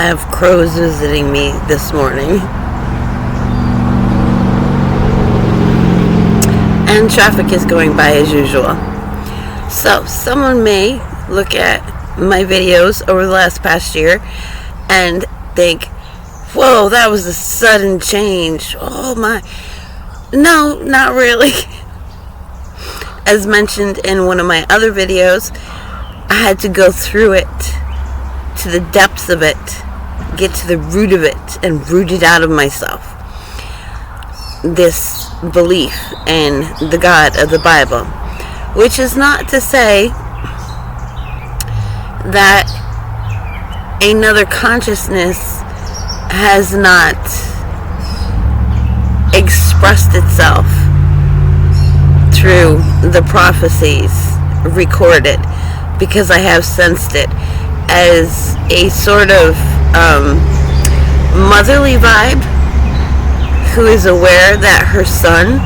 I have crows visiting me this morning. And traffic is going by as usual. So, someone may look at my videos over the past year and think, whoa, that was a sudden change. Oh my. No, not really. As mentioned in one of my other videos, I had to go through it, to the depths of it, get to the root of it, and root it out of myself. This belief in the God of the Bible, which is not to say that another consciousness has not expressed itself through the prophecies recorded, because I have sensed it as a sort of motherly vibe who is aware that her son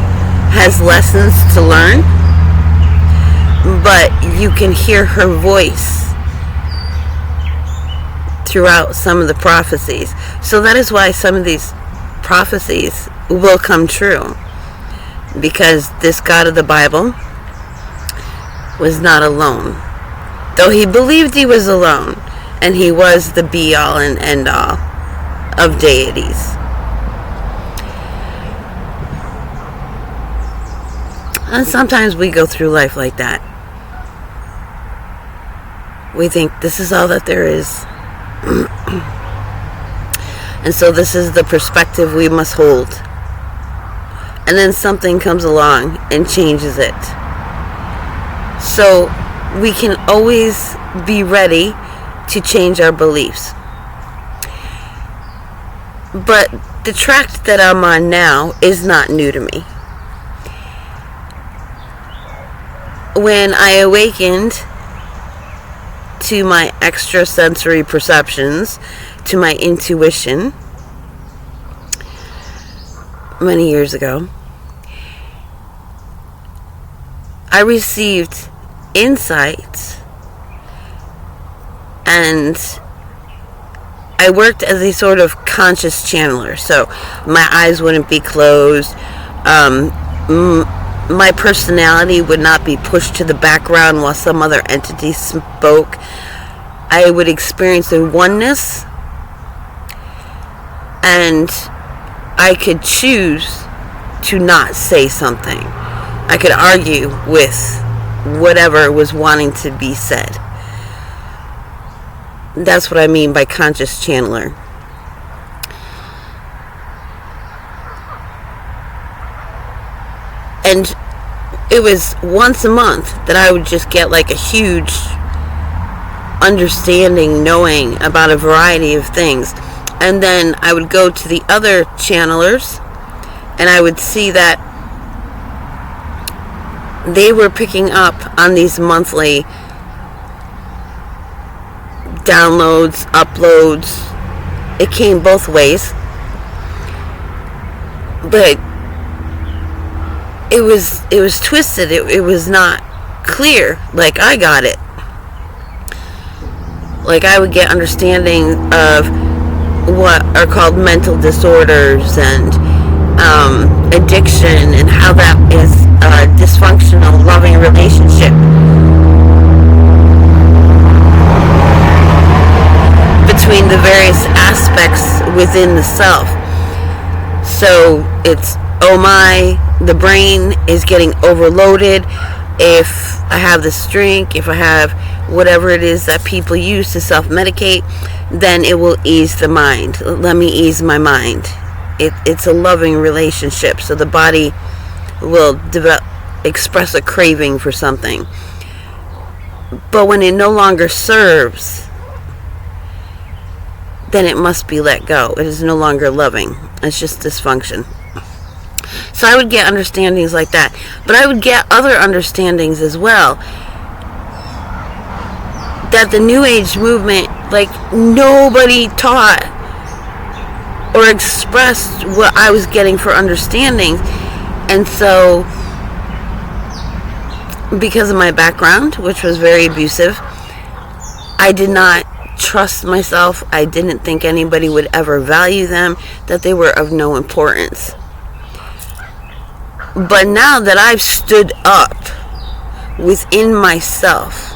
has lessons to learn, but you can hear her voice throughout some of the prophecies. So that is why some of these prophecies will come true, because this God of the Bible was not alone, though he believed he was alone, and he was the be-all and end-all of deities. And sometimes we go through life like that. We think this is all that there is. And so this is the perspective we must hold. And then something comes along and changes it. So we can always be ready to change our beliefs. But the tract that I'm on now is not new to me. When I awakened to my extrasensory perceptions, to my intuition, many years ago, I received insights, and I worked as a sort of conscious channeler. So my eyes wouldn't be closed. My personality would not be pushed to the background while some other entity spoke. I would experience a oneness, and I could choose to not say something. I could argue with whatever was wanting to be said. That's what I mean by conscious channeler. And it was once a month that I would just get like a huge understanding, knowing about a variety of things. And then I would go to the other channelers, and I would see that they were picking up on these monthly downloads, uploads. It came both ways. But it was twisted. It was not clear like I got it. Like I would get understanding of what are called mental disorders and addiction, and how that is a dysfunctional, loving relationship between the various aspects within the self. So it's, oh my, the brain is getting overloaded. If I have this drink, if I have whatever it is that people use to self-medicate, then it will ease the mind. Let me ease my mind. It's a loving relationship, so the body will express a craving for something. But when it no longer serves, then it must be let go. It is no longer loving. It's just dysfunction. So I would get understandings like that. But I would get other understandings as well. That the New Age movement, like, nobody taught or expressed what I was getting for understanding. And so, because of my background, which was very abusive, I did not trust myself. I didn't think anybody would ever value them, that they were of no importance. But now that I've stood up within myself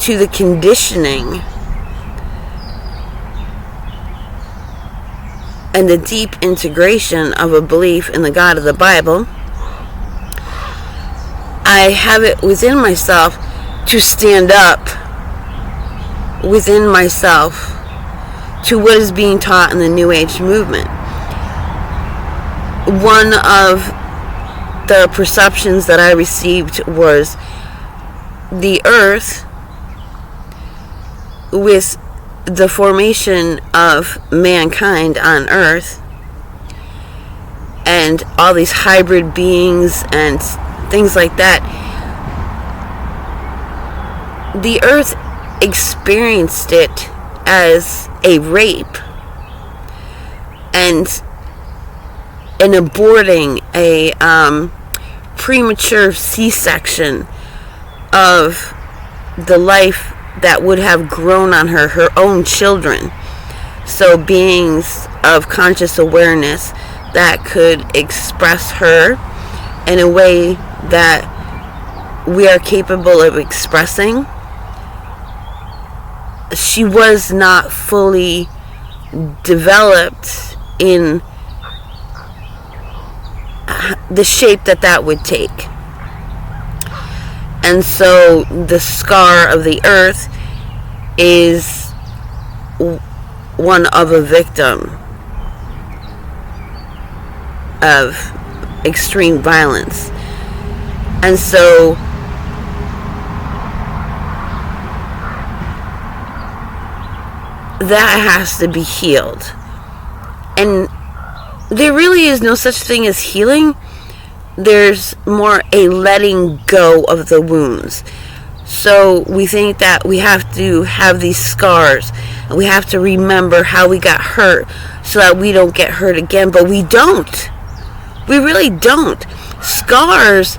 to the conditioning and the deep integration of a belief in the God of the Bible, I have it within myself to stand up within myself to what is being taught in the New Age movement. One of the perceptions that I received was the earth, with the formation of mankind on earth and all these hybrid beings and things like that, the earth experienced it as a rape and an aborting, a premature C-section of the life that would have grown on her own children. So beings of conscious awareness that could express her in a way that we are capable of expressing. She was not fully developed in the shape that would take. And so the scar of the earth is one of a victim of extreme violence. And so that has to be healed. And there really is no such thing as healing. There's more a letting go of the wounds. So we think that we have to have these scars, and we have to remember how we got hurt so that we don't get hurt again. But we don't. We really don't. Scars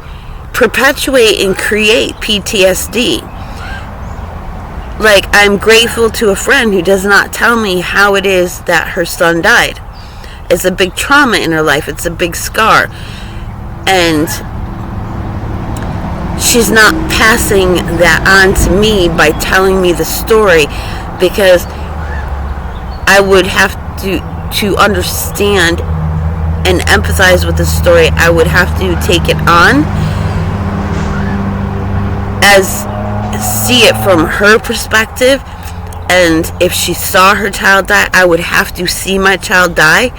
perpetuate and create PTSD. Like, I'm grateful to a friend who does not tell me how it is that her son died. It's a big trauma in her life. It's a big scar. And she's not passing that on to me by telling me the story, because I would have to understand and empathize with the story. I would have to take it on as see it from her perspective. And if she saw her child die, I would have to see my child die.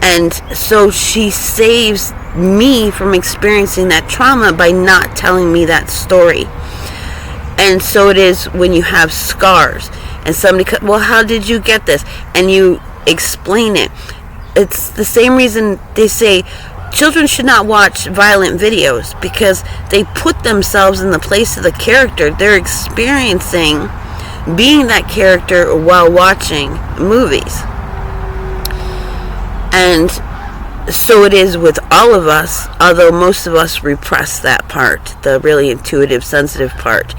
And so she saves me from experiencing that trauma by not telling me that story. And so it is when you have scars and somebody, well, how did you get this? And you explain it. It's the same reason they say children should not watch violent videos, because they put themselves in the place of the character. They're experiencing being that character while watching movies. And so it is with all of us, although most of us repress that part, the really intuitive, sensitive part.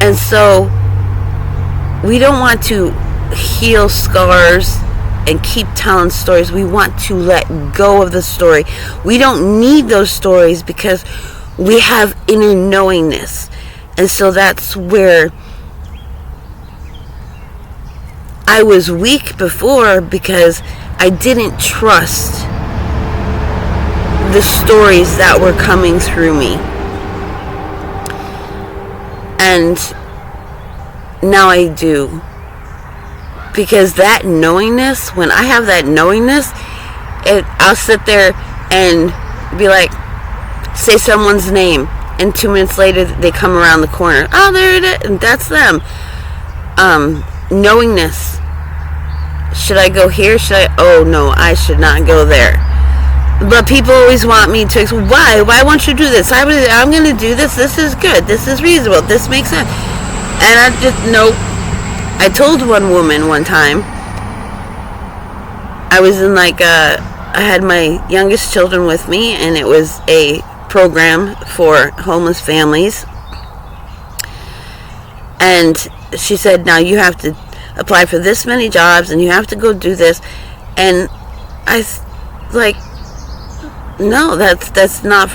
And so we don't want to heal scars and keep telling stories. We want to let go of the story. We don't need those stories because we have inner knowingness. And so that's where I was weak before, because I didn't trust the stories that were coming through me. And now I do. Because that knowingness, when I have that knowingness, I'll sit there and be like, say someone's name, and 2 minutes later they come around the corner. Oh, there it is, and that's them. Knowingness. Should I go here? Oh no, I should not go there. But people always want me to, why won't you do this? I'm going to do this. This is good. This is reasonable. This makes sense. And I just, nope. I told one woman one time, I was in I had my youngest children with me, and it was a program for homeless families. And she said, now you have to apply for this many jobs and you have to go do this. And I like, no, that's not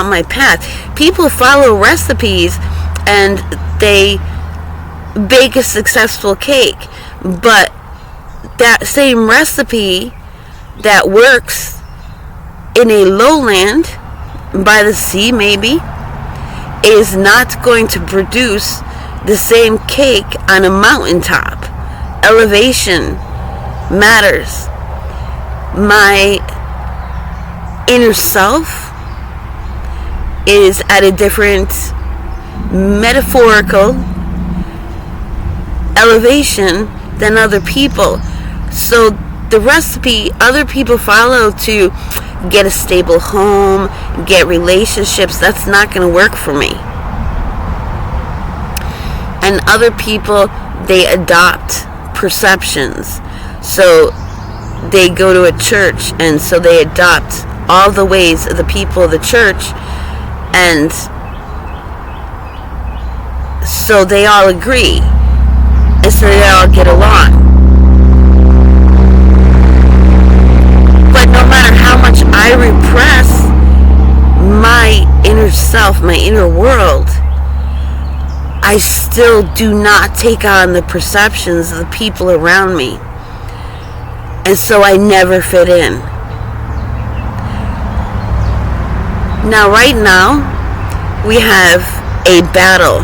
my path. People follow recipes and they bake a successful cake, but that same recipe that works in a lowland by the sea maybe is not going to produce the same cake on a mountaintop. Elevation matters. My inner self is at a different metaphorical elevation than other people. So the recipe other people follow to get a stable home, get relationships, that's not going to work for me. And other people, they adopt perceptions. So they go to a church and so they adopt all the ways of the people of the church, and so they all agree, and so they all get along. But no matter how much I repress my inner self, my inner world, I still do not take on the perceptions of the people around me. And so I never fit in. Now, right now, we have a battle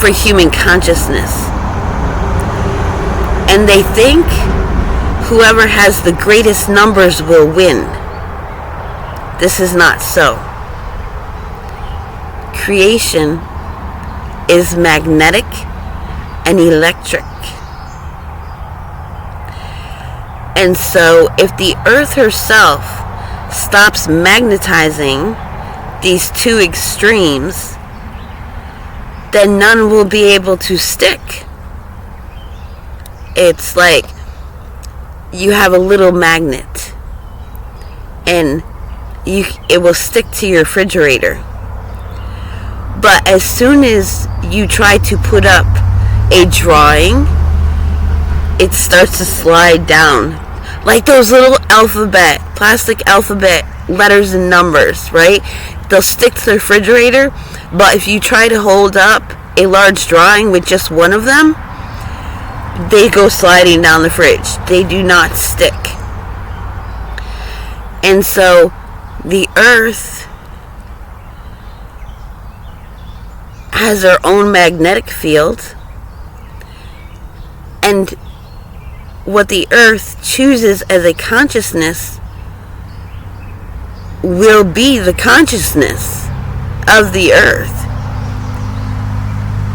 for human consciousness. And they think whoever has the greatest numbers will win. This is not so. Creation is magnetic and electric. And so if the earth herself stops magnetizing these two extremes, then none will be able to stick. It's like you have a little magnet and it will stick to your refrigerator. But as soon as you try to put up a drawing, it starts to slide down. Like those little plastic alphabet letters and numbers, right? They'll stick to the refrigerator, but if you try to hold up a large drawing with just one of them, they go sliding down the fridge. They do not stick. And so the earth has her own magnetic field, and what the earth chooses as a consciousness will be the consciousness of the earth.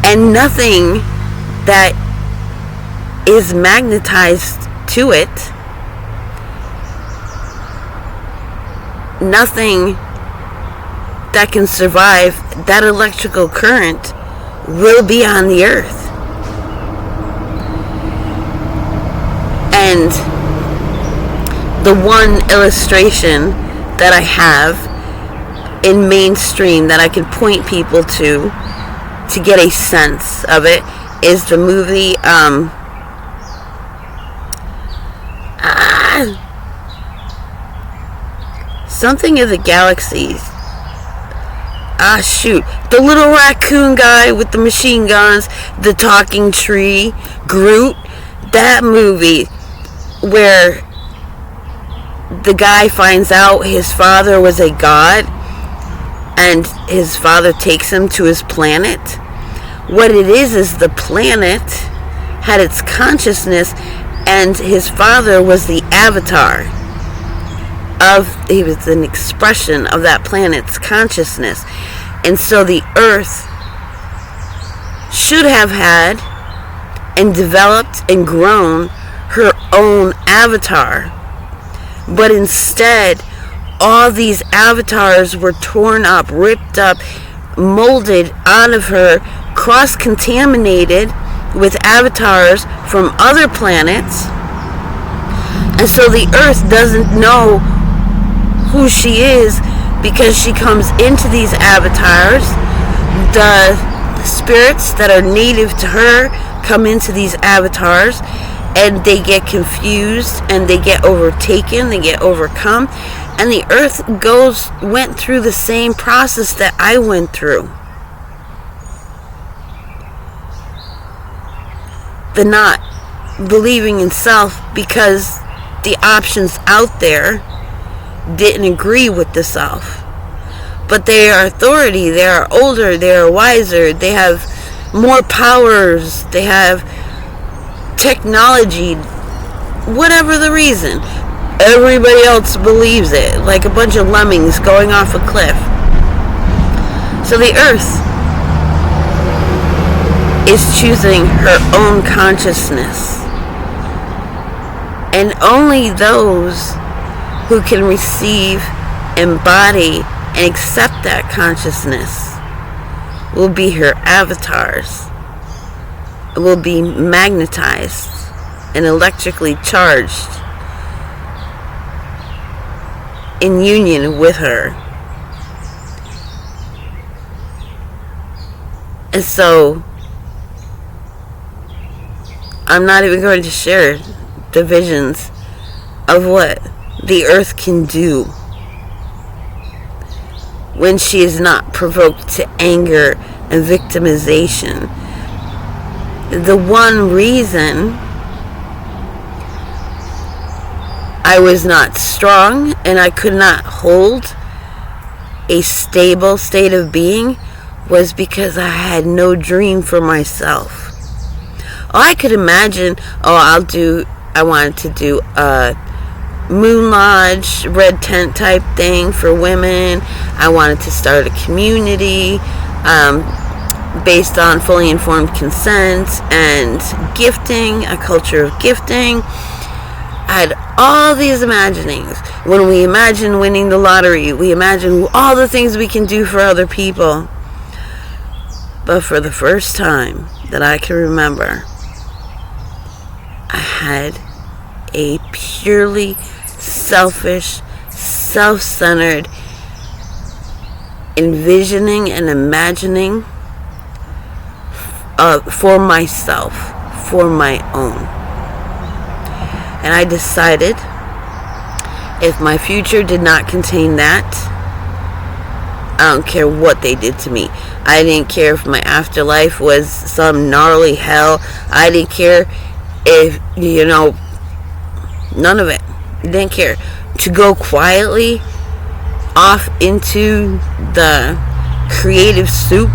And nothing that is magnetized to it, nothing that can survive that electrical current will be on the earth. And the one illustration that I have in mainstream that I can point people to get a sense of it is the movie something of the Galaxies. The little raccoon guy with the machine guns, the talking tree, Groot. That movie where the guy finds out his father was a god and his father takes him to his planet. What it is the planet had its consciousness and his father was the avatar he was an expression of that planet's consciousness. And so the earth should have had and developed and grown her own avatar. But instead, all these avatars were torn up, ripped up, molded out of her, cross-contaminated with avatars from other planets. And so the earth doesn't know who she is because she comes into these avatars. The spirits that are native to her come into these avatars, and they get confused and they get overtaken, they get overcome, and the earth went through the same process that I went through. The not believing in self because the options out there didn't agree with the self. But they are authority, they are older, they are wiser, they have more powers, they have technology, whatever the reason. Everybody else believes it, like a bunch of lemmings going off a cliff. So the earth is choosing her own consciousness. And only those who can receive, embody, and accept that consciousness will be her avatars, will be magnetized and electrically charged in union with her. And so I'm not even going to share the visions of what the earth can do when she is not provoked to anger and victimization. The one reason I was not strong and I could not hold a stable state of being was because I had no dream for myself. I could imagine, I wanted to do a Moon Lodge, red tent type thing for women. I wanted to start a community based on fully informed consent and gifting, a culture of gifting. I had all these imaginings. When we imagine winning the lottery, we imagine all the things we can do for other people. But for the first time that I can remember, I had a purely selfish, self-centered envisioning and imagining for myself, for my own. And I decided if my future did not contain that, I don't care what they did to me. I didn't care if my afterlife was some gnarly hell. I didn't care if, none of it. Didn't care. To go quietly off into the creative soup,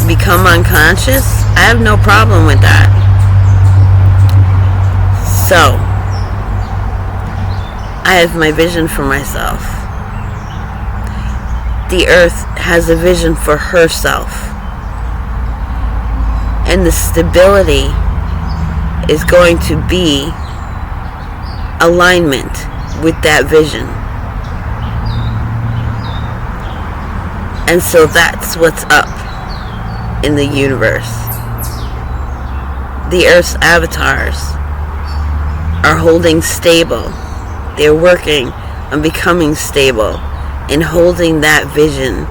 become unconscious, I have no problem with that. So, I have my vision for myself. The earth has a vision for herself. And the stability is going to be alignment with that vision. And so that's what's up in the universe. The Earth's avatars are holding stable. They're working on becoming stable and holding that vision,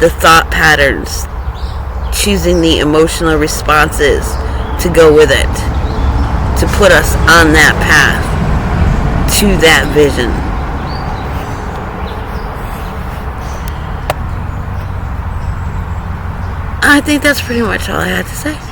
the thought patterns, choosing the emotional responses to go with it, to put us on that path to that vision. I think that's pretty much all I had to say.